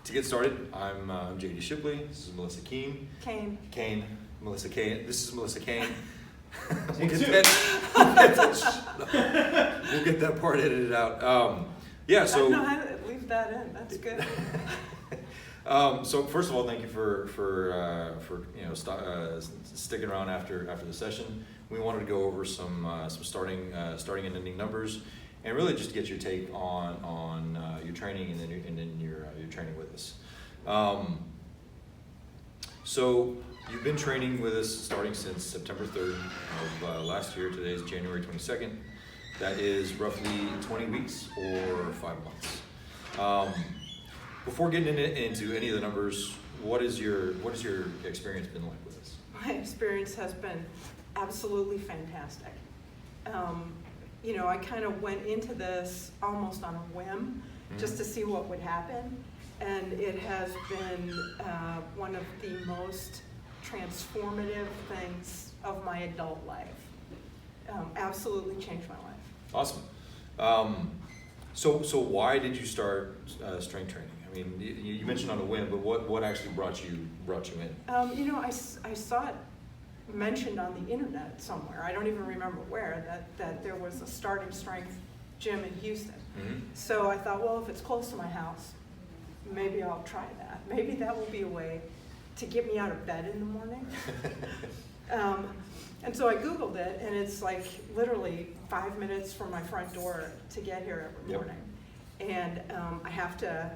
To get started, I'm JD Shipley. This is Melissa Kean. Melissa Kean. This is Melissa Kean. We'll get that part edited out. Yeah, so I don't know how to leave that in. That's good. So first of all, thank you for sticking around after the session. We wanted to go over some starting and ending numbers, and really just to get your take on your training and then your training with us. So you've been training with us starting since September 3rd of last year. Today is January 22nd. That is roughly 20 weeks or 5 months. Before getting into any of the numbers, what is your experience been like with us? My experience has been absolutely fantastic. I kind of went into this almost on a whim, just to see what would happen, and it has been one of the most transformative things of my adult life. Absolutely changed my life. Awesome. So why did you start strength training? I mean, you mentioned on a whim, but what actually brought you in? I saw it mentioned on the internet somewhere. I don't even remember where, that there was a starting strength gym in Houston. Mm-hmm. So I thought, well, if it's close to my house, maybe I'll try that. Maybe that will be a way to get me out of bed in the morning. And so I Googled it, and it's like literally 5 minutes from my front door to get here every morning. And I have to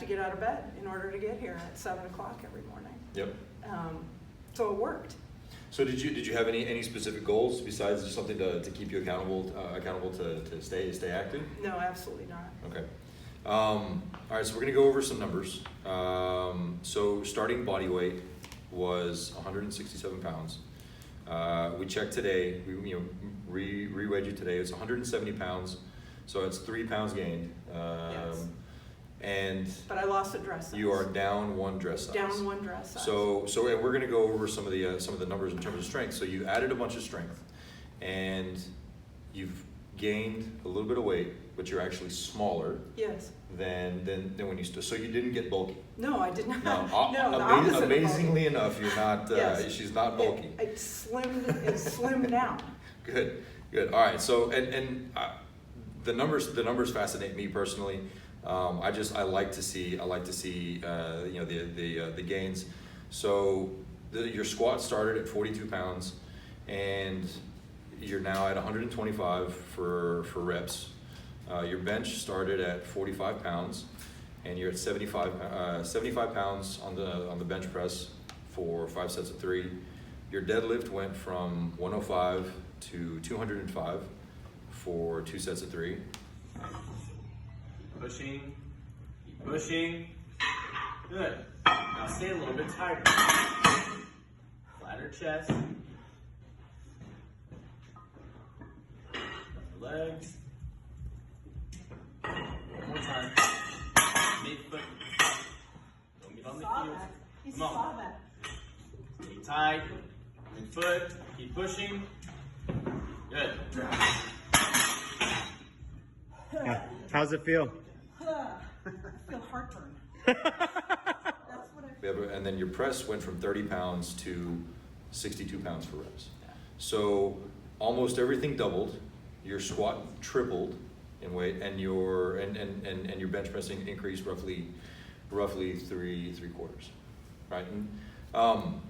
get out of bed in order to get here at 7 o'clock every morning. Yep. So it worked. So did you have any specific goals besides just something to keep you accountable to stay active? No, absolutely not. Okay. All right, so we're going to go over some numbers. So starting body weight was 167 pounds. We checked today. We re-weighed you today. It's 170 pounds. So it's 3 pounds gained. Yes. But I lost a dress size. You are down 1 dress size. Down 1 dress size. So and we're going to go over some of the numbers in terms of strength. So you added a bunch of strength, and you've gained a little bit of weight, but you're actually smaller. Yes. Than when you so you didn't get bulky. No, I did not. No, amazingly enough, you're not. Yes. She's not bulky. It slimmed down. Good. All right. So and the numbers fascinate me personally. I like to see the gains. So your squat started at 42 pounds, and you're now at 125 for reps. Your bench started at 45 pounds, and you're at 75 pounds on the bench press for 5 sets of 3. Your deadlift went from 105 to 205 for 2 sets of 3. Pushing, keep pushing. Good. Now stay a little bit tighter. Flatter chest. Legs. One more time. Mid-foot. Don't get on the heels. Come on. Stay tight. Mid-foot. Keep pushing. Good. How's it feel? I feel heartburn. That's what I feel. And then your press went from 30 pounds to 62 pounds for reps. So almost everything doubled. Your squat tripled in weight, and your bench pressing increased roughly 3/4, right? And,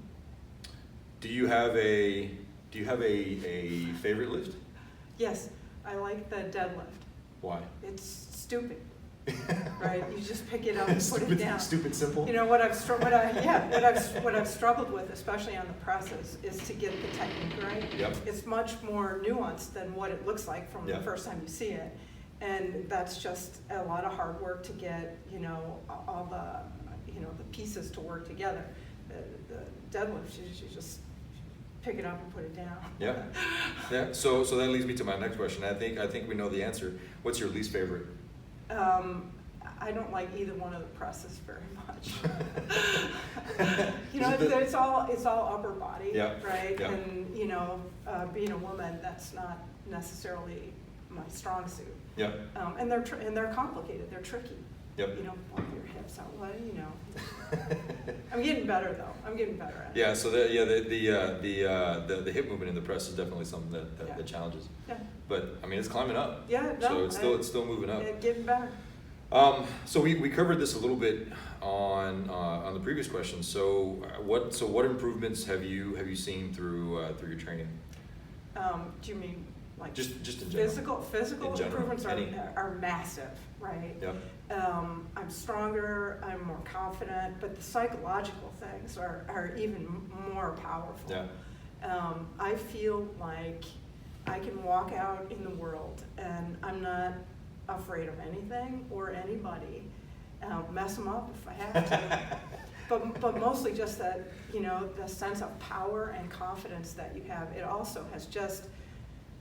do you have a favorite lift? Yes, I like the deadlift. Why? It's stupid, right? You just pick it up and put it down. Stupid simple. What I've struggled with, especially on the presses, is to get the technique right. Yep. It's much more nuanced than what it looks like from the first time you see it, and that's just a lot of hard work to get all the the pieces to work together. The deadlift, you just pick it up and put it down. Yeah. So that leads me to my next question. I think we know the answer. What's your least favorite? I don't like either one of the presses very much. It's all upper body, right? Yeah. And being a woman, that's not necessarily my strong suit. Yeah. And they're complicated. They're tricky. Yep. Your hip So what, you know. I'm getting better though. I'm getting better at it. Yeah, so the hip movement in the press is definitely something that challenges. Yeah. But I mean, it's climbing up. Yeah, no, So it's still moving up. And getting better. So we covered this a little bit on the previous question. So what improvements have you seen through your training? Do you mean like Just in general. Physical In general, improvements any. are massive, right? Yep. I'm stronger, I'm more confident, but the psychological things are even more powerful. Yeah. I feel like I can walk out in the world and I'm not afraid of anything or anybody. Mess them up if I have to. But mostly just that, you know, the sense of power and confidence that you have. It also has just,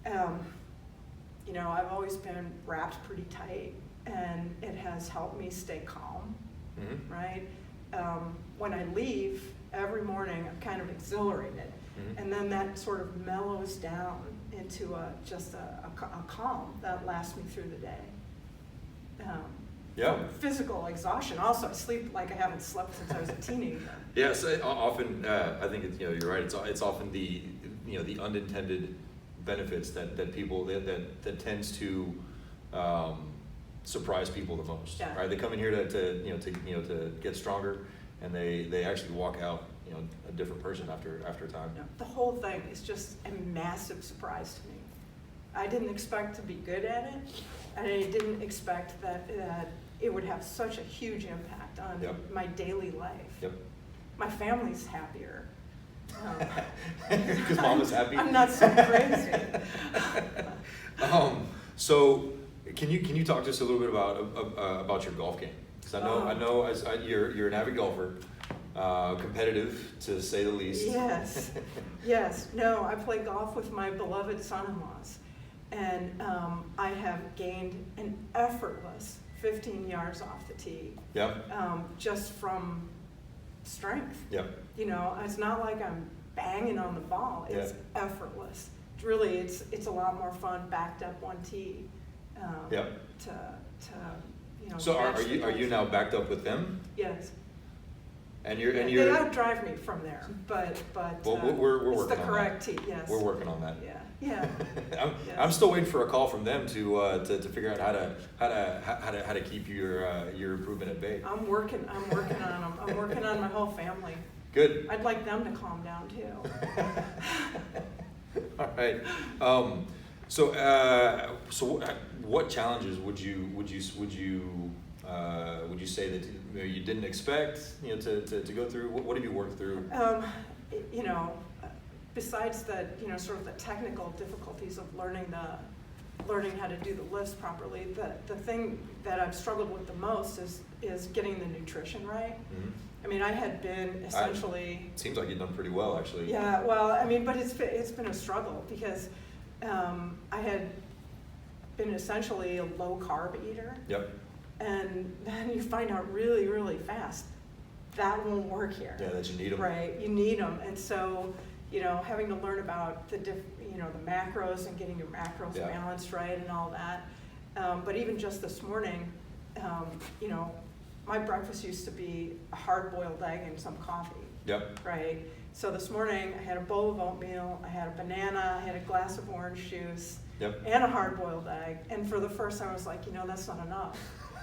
you know, I've always been wrapped pretty tight, and it has helped me stay calm, Mm-hmm. right? When I leave every morning, I'm kind of exhilarated, Mm-hmm. and then that sort of mellows down into just a calm that lasts me through the day. Yeah. Physical exhaustion. Also, I sleep like I haven't slept since I was a teenager. Yes, often I think it's, you know, you're right. It's often the, you know, the unintended benefits that people that tends to surprise people the most. Yeah. Right? They come in here to get stronger, and they actually walk out, you know, a different person after a time. No, the whole thing is just a massive surprise to me. I didn't expect to be good at it, and I didn't expect that it would have such a huge impact on Yep. my daily life. Yep. My family's happier. Because mom is happy. I'm not so crazy. So can you talk to us a little bit about your golf game? Because I know you're an avid golfer, competitive to say the least. Yes, yes. No, I play golf with my beloved son-in-laws, and I have gained an effortless 15 yards off the tee. Yep. Just from strength. Yep. You know, it's not like I'm banging on the ball. It's effortless. Really, it's a lot more fun backed up one tee. Yep. To you know. So are catch the you balls. now backed up with them? Yes. And They you're outdrive me from there, but well, we're it's working the on correct that. tee. Yes. We're working on that. Yeah. I'm still waiting for a call from them to figure out how to keep your improvement at bay. I'm working on them. I'm working on my whole family. Good. I'd like them to calm down too. All right. So what challenges would you say that you didn't expect, you know, to go through? What have you worked through? You know, besides the, you know, sort of the technical difficulties of learning how to do the lifts properly, the thing that I've struggled with the most is getting the nutrition right. Mm-hmm. I mean, I had been essentially. It seems like you've done pretty well, actually. Yeah, well, I mean, but it's been a struggle because I had been essentially a low carb eater. Yep. And then you find out really, really fast that won't work here. Yeah, that you need them. Right, you need them, and so, you know, having to learn about the macros and getting your macros balanced right and all that. But even just this morning, you know, my breakfast used to be a hard-boiled egg and some coffee. Yep. Right. So this morning I had a bowl of oatmeal, I had a banana, I had a glass of orange juice, Yep. and a hard-boiled egg. And for the first time, I was like, you know, that's not enough.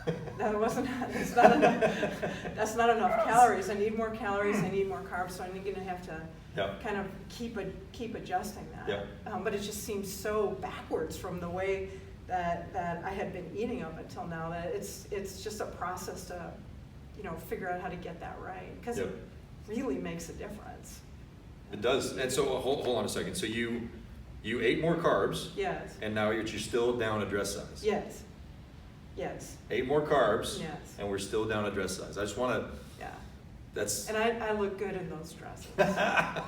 It's not enough. That's not enough calories. I need more calories. I need more carbs. So I'm going to have to kind of keep adjusting that. Yep. But it just seems so backwards from the way that I had been eating up until now. That it's just a process to, you know, figure out how to get that right, because it really makes a difference. It does. And so hold on a second. So you ate more carbs. Yes. And now you're still down a dress size. Yes. Yes. Ate more carbs. Yes. And we're still down a dress size. I just want to. Yeah. That's. And I look good in those dresses. I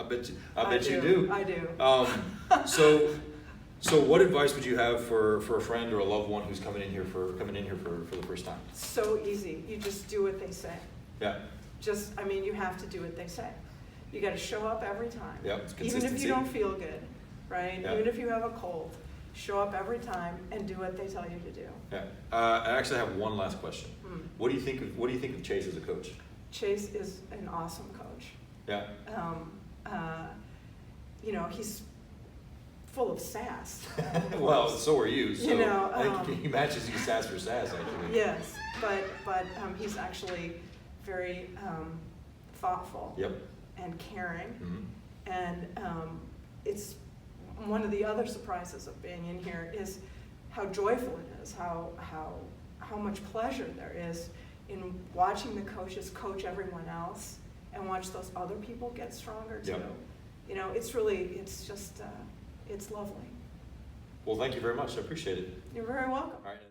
bet you do. I do. So what advice would you have for a friend or a loved one who's coming in here for the first time? So easy. You just do what they say. Yeah. You have to do what they say. You got to show up every time. Yep. It's Even if consistency. you don't feel good, right? Yeah. Even if you have a cold, show up every time and do what they tell you to do. Yeah. I actually have one last question. Mm. What do you think of Chase as a coach? Chase is an awesome coach. Yeah. You know, he's full of sass. Well, so are you. So You know, I think he matches you sass for sass, actually. Yes, but he's actually very thoughtful. Yep. And caring. Mm-hmm. And it's one of the other surprises of being in here is how joyful it is, how much pleasure there is in watching the coaches coach everyone else and watch those other people get stronger too. Yep. You know, it's just, it's lovely. Well, thank you very much. I appreciate it. You're very welcome. All right.